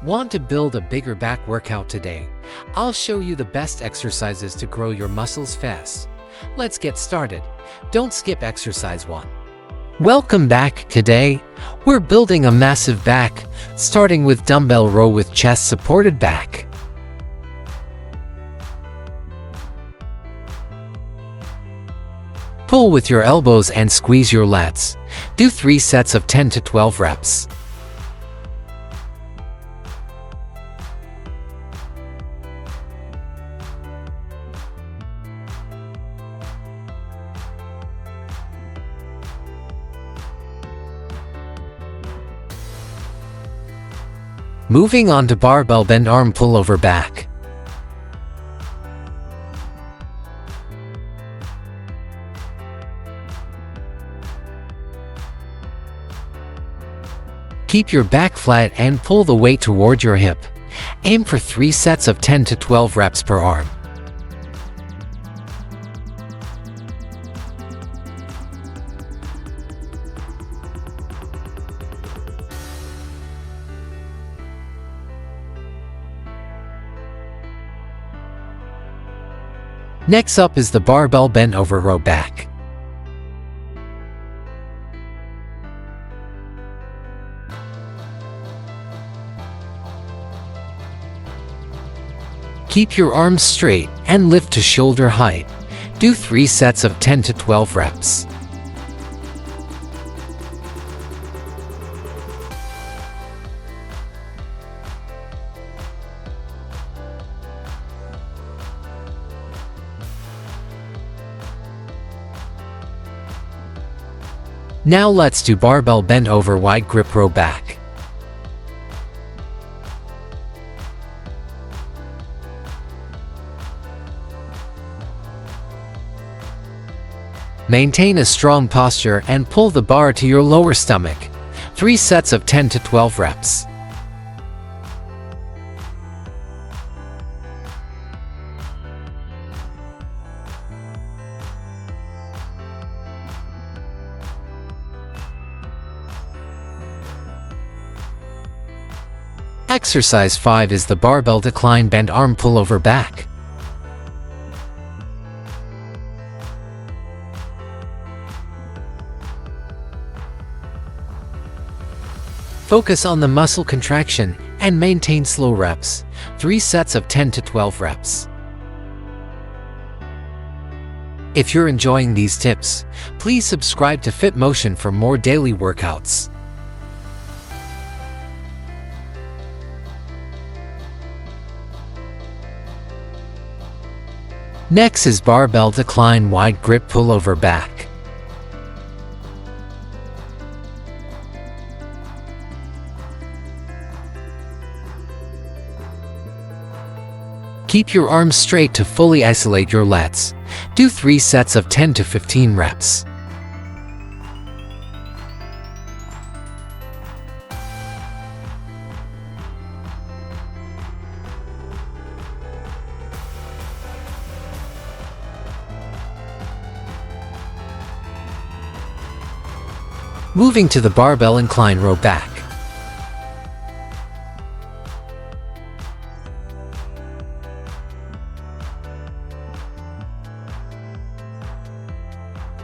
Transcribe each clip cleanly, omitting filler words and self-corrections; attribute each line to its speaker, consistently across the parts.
Speaker 1: Want to build a bigger back workout today? I'll show you the best exercises to grow your muscles fast. Let's get started. Don't skip exercise 1. Welcome back. Today, we're building a massive back, starting with dumbbell row with chest supported back. Pull with your elbows and squeeze your lats. Do 3 sets of 10 to 12 reps. Moving on to barbell bend arm pullover back. Keep your back flat and pull the weight toward your hip. Aim for 3 sets of 10 to 12 reps per arm. Next up is the barbell bent over row back. Keep your arms straight and lift to shoulder height. Do 3 sets of 10 to 12 reps. Now let's do barbell bent over wide grip row back. Maintain a strong posture and pull the bar to your lower stomach. 3 sets of 10 to 12 reps. Exercise 5 is the barbell decline bend arm pullover back. Focus on the muscle contraction and maintain slow reps. 3 sets of 10 to 12 reps. If you're enjoying these tips, please subscribe to Fit Motion for more daily workouts. Next is barbell decline wide grip pullover back. Keep your arms straight to fully isolate your lats. Do 3 sets of 10 to 15 reps. Moving to the barbell incline row back.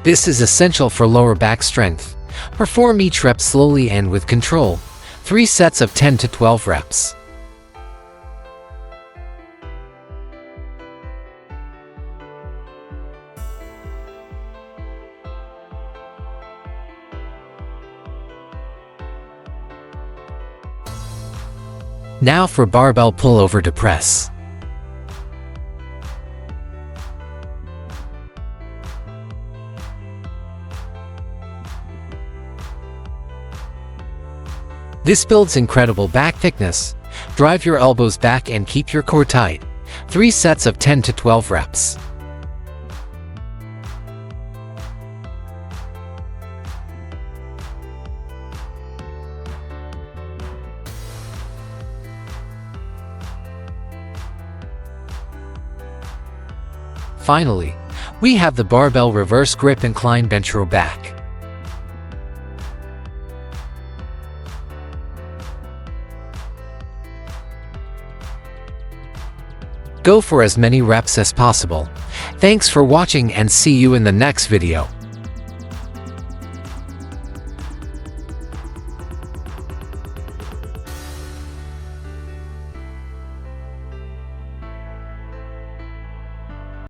Speaker 1: This is essential for lower back strength. Perform each rep slowly and with control. 3 sets of 10 to 12 reps. Now for barbell pullover to press. This builds incredible back thickness. Drive your elbows back and keep your core tight. 3 sets of 10 to 12 reps. Finally, we have the barbell reverse grip incline bench row back. Go for as many reps as possible. Thanks for watching and see you in the next video.